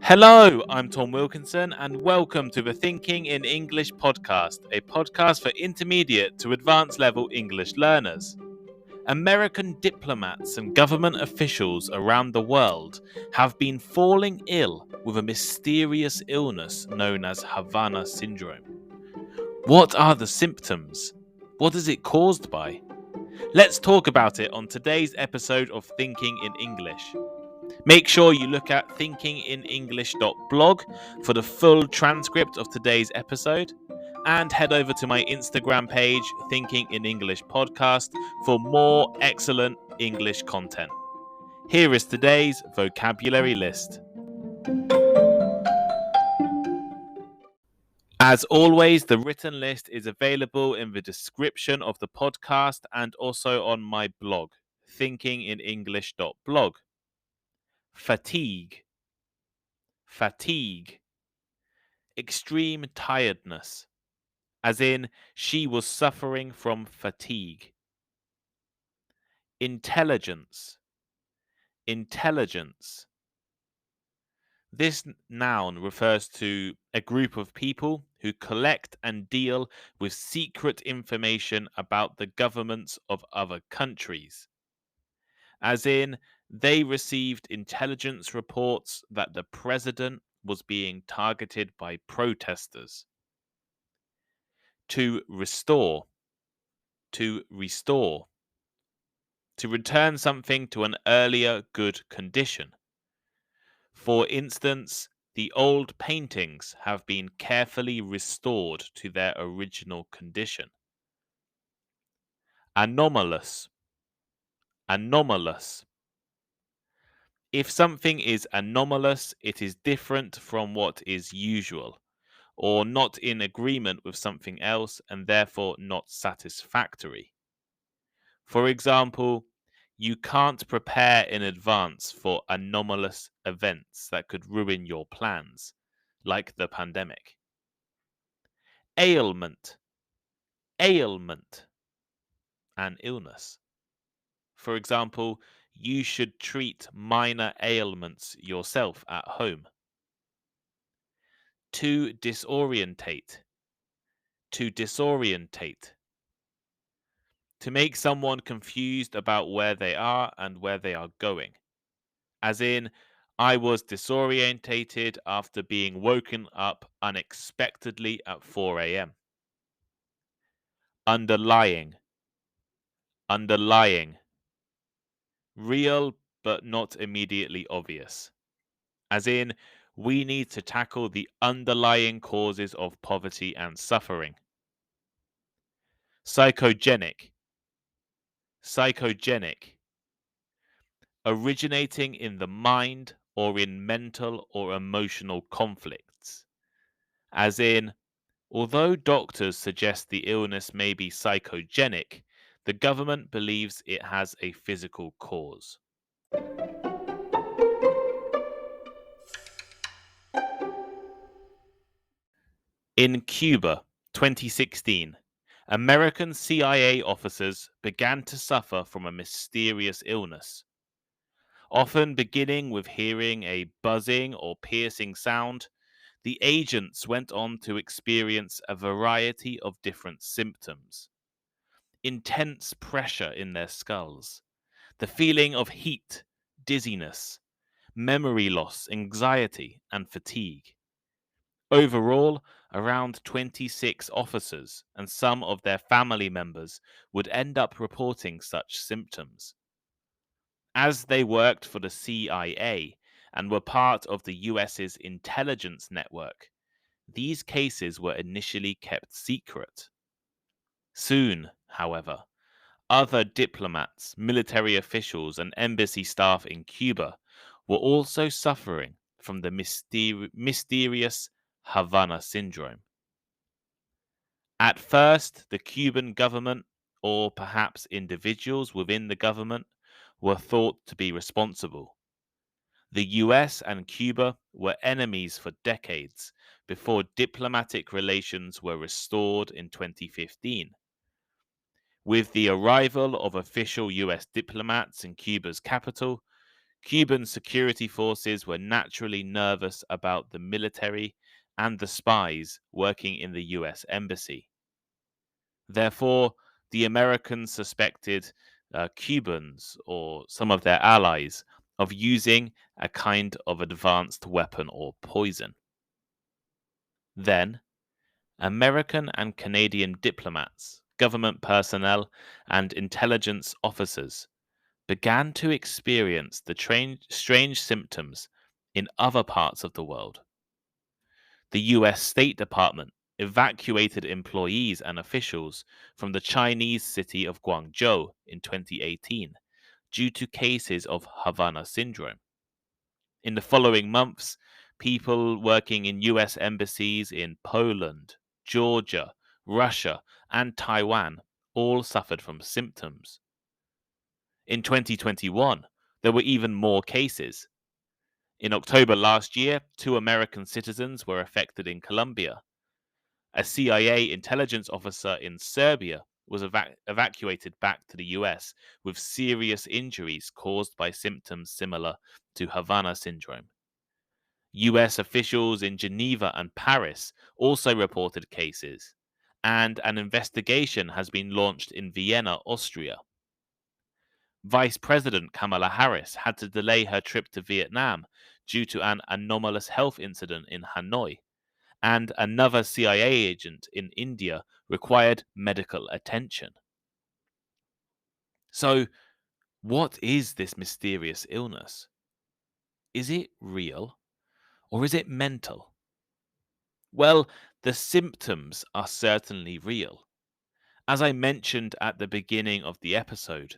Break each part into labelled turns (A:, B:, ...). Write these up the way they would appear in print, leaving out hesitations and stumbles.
A: Hello, I'm Tom Wilkinson, and welcome to the Thinking in English podcast, a podcast for intermediate to advanced level English learners. American diplomats and government officials around the world have been falling ill with a mysterious illness known as Havana syndrome. What are the symptoms? What is it caused by? Let's talk about it on today's episode of Thinking in English. Make sure you look at thinkinginenglish.blog for the full transcript of today's episode, and head over to my Instagram page, Thinking in English Podcast, for more excellent English content. Here is today's vocabulary list. As always, the written list is available in the description of the podcast and also on my blog, thinkinginenglish.blog. Fatigue. Extreme tiredness, as in she was suffering from fatigue. Intelligence. This noun refers to a group of people who collect and deal with secret information about the governments of other countries. As in, they received intelligence reports that the president was being targeted by protestors. To restore. To return something to an earlier good condition. For instance, the old paintings have been carefully restored to their original condition. Anomalous. If something is anomalous, it is different from what is usual, or not in agreement with something else and therefore not satisfactory. For example, you can't prepare in advance for anomalous events that could ruin your plans, like the pandemic. Ailment. An illness. For example, you should treat minor ailments yourself at home. To disorientate. To make someone confused about where they are and where they are going. As in, I was disorientated after being woken up unexpectedly at 4 a.m. Underlying. Real but not immediately obvious. As in, we need to tackle the underlying causes of poverty and suffering. Psychogenic. Originating in the mind or in mental or emotional conflicts. As in, although doctors suggest the illness may be psychogenic, the government believes it has a physical cause. In Cuba, 2016, American CIA officers began to suffer from a mysterious illness. Often beginning with hearing a buzzing or piercing sound, the agents went on to experience a variety of different symptoms. Intense pressure in their skulls, the feeling of heat, dizziness, memory loss, anxiety, and fatigue. Overall, around 26 officers and some of their family members would end up reporting such symptoms. As they worked for the CIA and were part of the US's intelligence network, these cases were initially kept secret. Soon, however, other diplomats, military officials, and embassy staff in Cuba were also suffering from the mysterious Havana syndrome. At first, the Cuban government, or perhaps individuals within the government, were thought to be responsible. The US and Cuba were enemies for decades before diplomatic relations were restored in 2015. With the arrival of official US diplomats in Cuba's capital, Cuban security forces were naturally nervous about the military and the spies working in the US embassy. Therefore, the Americans suspected Cubans or some of their allies of using a kind of advanced weapon or poison. Then, American and Canadian diplomats, government personnel, and intelligence officers began to experience the strange symptoms in other parts of the world. The US State Department evacuated employees and officials from the Chinese city of Guangzhou in 2018 due to cases of Havana syndrome. In the following months, people working in US embassies in Poland, Georgia, Russia, and Taiwan all suffered from symptoms. In 2021, there were even more cases. In October last year, 2 American citizens were affected in Colombia. A CIA intelligence officer in Serbia was evacuated back to the US with serious injuries caused by symptoms similar to Havana syndrome. US officials in Geneva and Paris also reported cases, and an investigation has been launched in Vienna, Austria. Vice President Kamala Harris had to delay her trip to Vietnam due to an anomalous health incident in Hanoi, and another CIA agent in India required medical attention. So, what is this mysterious illness? Is it real or is it mental? Well, the symptoms are certainly real. As I mentioned at the beginning of the episode,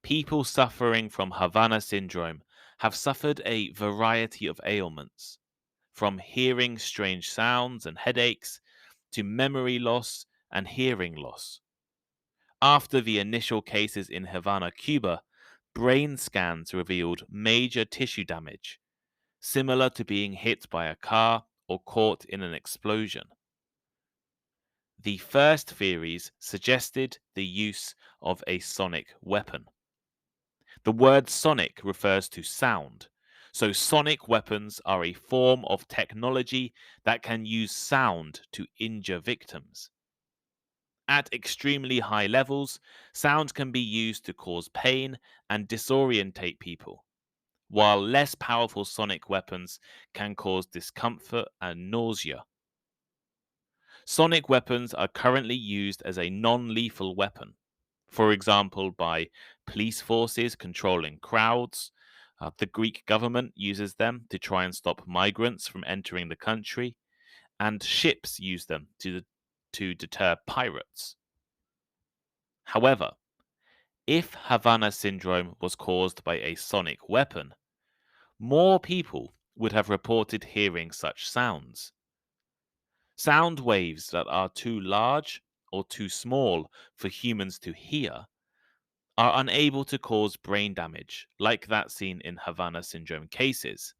A: people suffering from Havana syndrome have suffered a variety of ailments, from hearing strange sounds and headaches to memory loss and hearing loss. After the initial cases in Havana, Cuba, brain scans revealed major tissue damage, similar to being hit by a car or caught in an explosion. The first theories suggested the use of a sonic weapon. The word sonic refers to sound, so sonic weapons are a form of technology that can use sound to injure victims. At extremely high levels, sound can be used to cause pain and disorientate people, while less powerful sonic weapons can cause discomfort and nausea. Sonic weapons are currently used as a non lethal weapon, for example, by police forces controlling crowds. The Greek government uses them to try and stop migrants from entering the country, and ships use them to deter pirates. However, if Havana syndrome was caused by a sonic weapon, more people would have reported hearing such sounds. Sound waves that are too large or too small for humans to hear are unable to cause brain damage, like that seen in Havana syndrome cases.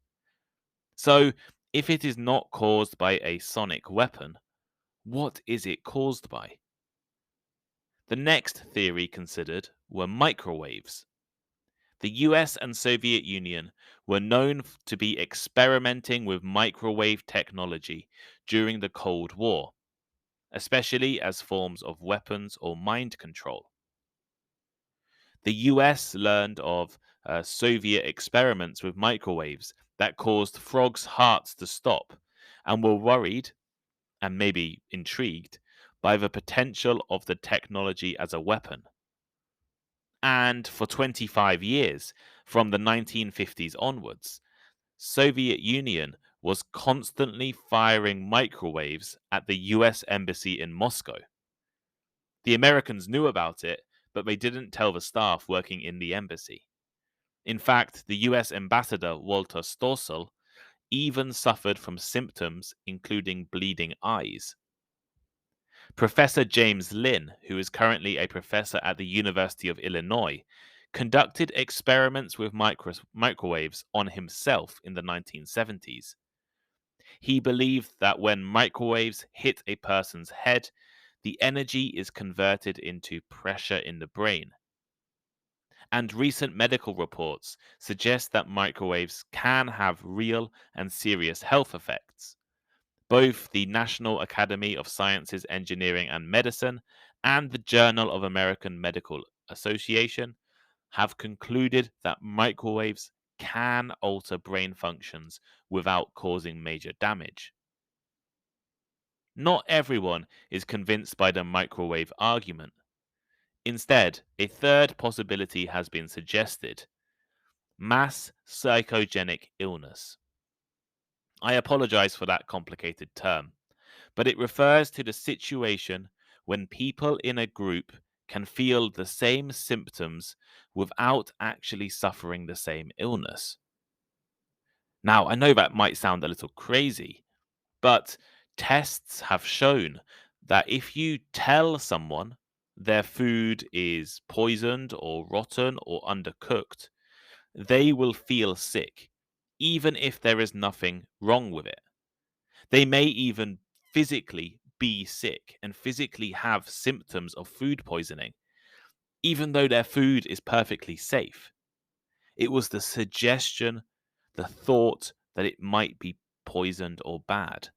A: So, if it is not caused by a sonic weapon, what is it caused by? The next theory considered were microwaves. The US and Soviet Union were known to be experimenting with microwave technology during the Cold War, especially as forms of weapons or mind control. The US learned of Soviet experiments with microwaves that caused frogs' hearts to stop and were worried and maybe intrigued by the potential of the technology as a weapon. And for 25 years, from the 1950s onwards, Soviet Union was constantly firing microwaves at the US embassy in Moscow. The Americans knew about it, but they didn't tell the staff working in the embassy. In fact, the US ambassador Walter Stossel even suffered from symptoms including bleeding eyes. Professor James Lin, who is currently a professor at the University of Illinois, conducted experiments with microwaves on himself in the 1970s. He believed that when microwaves hit a person's head, the energy is converted into pressure in the brain. And recent medical reports suggest that microwaves can have real and serious health effects. Both the National Academy of Sciences, Engineering, and Medicine and the Journal of American Medical Association have concluded that microwaves can alter brain functions without causing major damage. Not everyone is convinced by the microwave argument. Instead, a third possibility has been suggested: mass psychogenic illness. I apologize for that complicated term, but it refers to the situation when people in a group can feel the same symptoms without actually suffering the same illness. Now, I know that might sound a little crazy, but tests have shown that if you tell someone their food is poisoned or rotten or undercooked, they will feel sick, even if there is nothing wrong with it. They may even physically be sick and physically have symptoms of food poisoning, even though their food is perfectly safe. It was the suggestion, the thought that it might be poisoned or bad.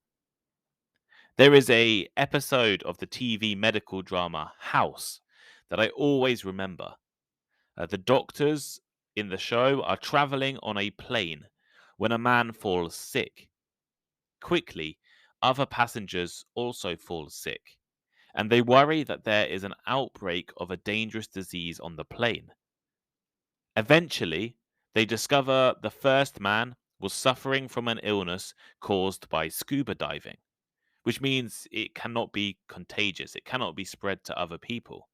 A: There is a episode of the TV medical drama House that I always remember. The doctors in the show are traveling on a plane when a man falls sick. Quickly, other passengers also fall sick, and they worry that there is an outbreak of a dangerous disease on the plane. Eventually, they discover the first man was suffering from an illness caused by scuba diving, which means it cannot be contagious, it cannot be spread to other people.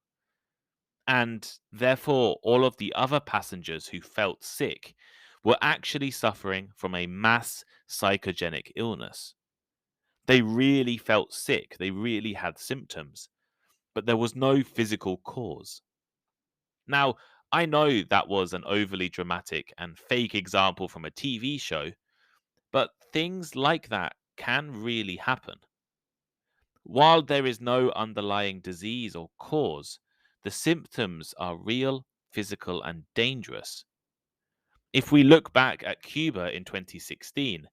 A: And therefore, all of the other passengers who felt sick were actually suffering from a mass psychogenic illness. They really felt sick, they really had symptoms, but there was no physical cause. Now, I know that was an overly dramatic and fake example from a TV show, but things like that can really happen. While there is no underlying disease or cause, the symptoms are real, physical, and dangerous. If we look back at Cuba in 2016,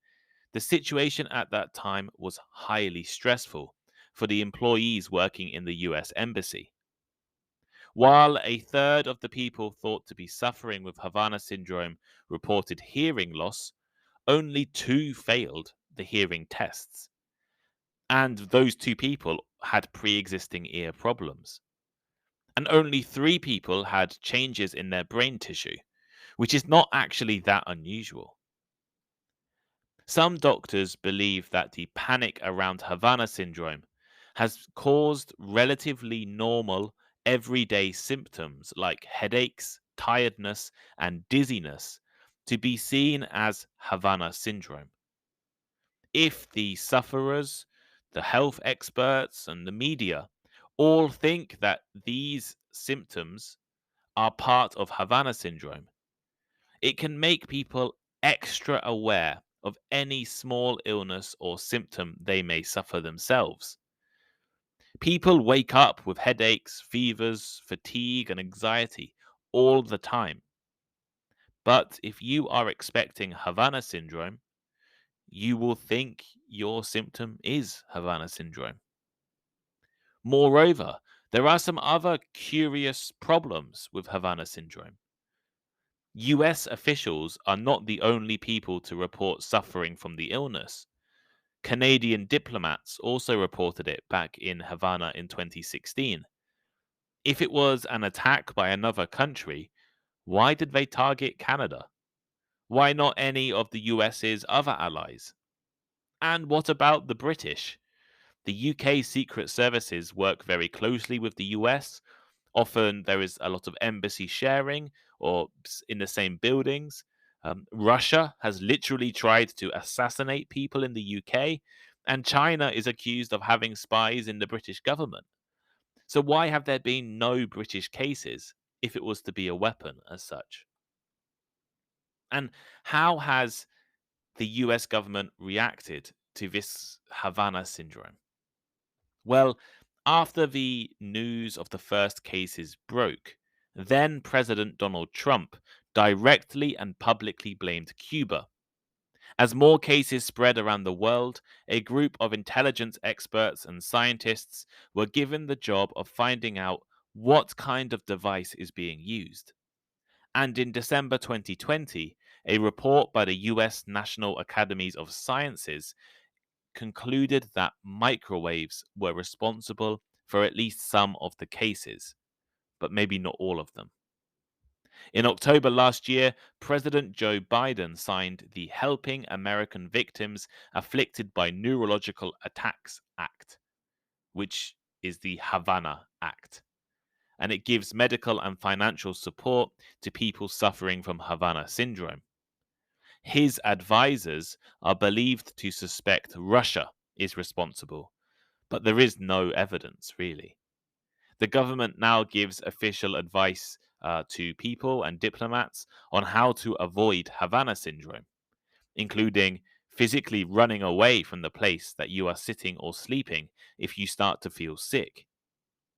A: the situation at that time was highly stressful for the employees working in the US Embassy. While a third of the people thought to be suffering with Havana syndrome reported hearing loss, only two failed the hearing tests. And those two people had pre existing ear problems. And only three people had changes in their brain tissue, which is not actually that unusual. Some doctors believe that the panic around Havana syndrome has caused relatively normal, everyday symptoms like headaches, tiredness, and dizziness to be seen as Havana syndrome. If the sufferers, the health experts, and the media all think that these symptoms are part of Havana syndrome, it can make people extra aware of any small illness or symptom they may suffer themselves. People wake up with headaches, fevers, fatigue, and anxiety all the time. But if you are expecting Havana syndrome, you will think your symptom is Havana syndrome. Moreover, there are some other curious problems with Havana syndrome. US officials are not the only people to report suffering from the illness. Canadian diplomats also reported it back in Havana in 2016. If it was an attack by another country, why did they target Canada? Why not any of the US's other allies? And what about the British? The UK Secret Services work very closely with the US. Often there is a lot of embassy sharing or in the same buildings. Russia has literally tried to assassinate people in the UK, and China is accused of having spies in the British government. So, why have there been no British cases if it was to be a weapon as such? And how has the US government reacted to this Havana syndrome? Well, after the news of the first cases broke, then President Donald Trump directly and publicly blamed Cuba. As more cases spread around the world, a group of intelligence experts and scientists were given the job of finding out what kind of device is being used. And in December 2020, a report by the US National Academies of Sciences concluded that microwaves were responsible for at least some of the cases, but maybe not all of them. In October last year, President Joe Biden signed the Helping American Victims Afflicted by Neurological Attacks Act, which is the Havana Act, and it gives medical and financial support to people suffering from Havana syndrome. His advisors are believed to suspect Russia is responsible, but there is no evidence, really. The government now gives official advice to people and diplomats on how to avoid Havana syndrome, including physically running away from the place that you are sitting or sleeping if you start to feel sick.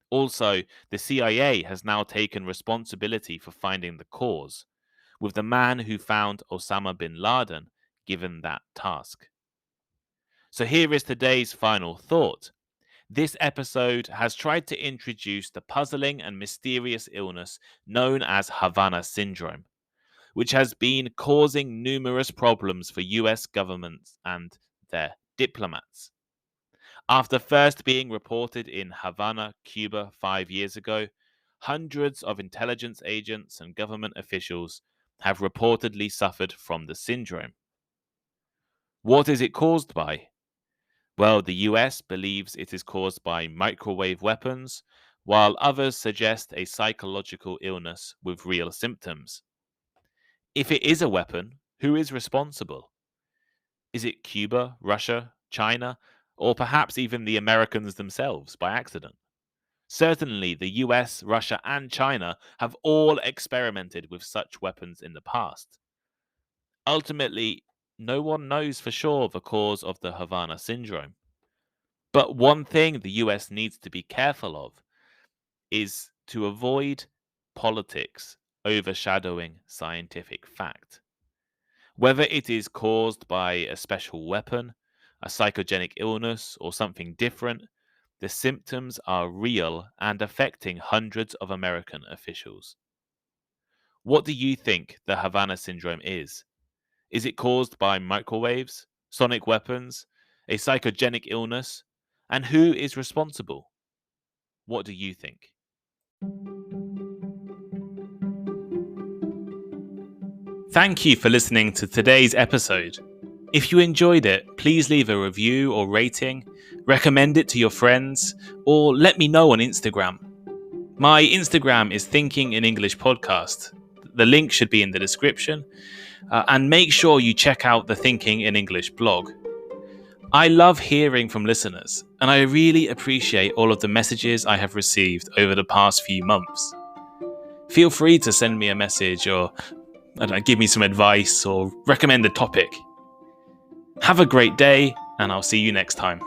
A: Also, the CIA has now taken responsibility for finding the cause, with the man who found Osama bin Laden given that task. So here is today's final thought. This episode has tried to introduce the puzzling and mysterious illness known as Havana syndrome, which has been causing numerous problems for US governments and their diplomats. After first being reported in Havana, Cuba 5 years ago, hundreds of intelligence agents and government officials have reportedly suffered from the syndrome. What is it caused by? Well, the US believes it is caused by microwave weapons, while others suggest a psychological illness with real symptoms. If it is a weapon, who is responsible? Is it Cuba, Russia, China, or perhaps even the Americans themselves by accident? Certainly, the US, Russia, and China have all experimented with such weapons in the past. Ultimately, no one knows for sure the cause of the Havana syndrome. But one thing the US needs to be careful of is to avoid politics overshadowing scientific fact. Whether it is caused by a special weapon, a psychogenic illness, or something different, the symptoms are real and affecting hundreds of American officials. What do you think the Havana syndrome is? Is it caused by microwaves, sonic weapons, a psychogenic illness? And who is responsible? What do you think? Thank you for listening to today's episode. If you enjoyed it, please leave a review or rating, recommend it to your friends, or let me know on Instagram. My Instagram is Thinking in English Podcast. The link should be in the description. And make sure you check out the Thinking in English blog. I love hearing from listeners, and I really appreciate all of the messages I have received over the past few months. Feel free to send me a message or give me some advice or recommend a topic. Have a great day, and I'll see you next time.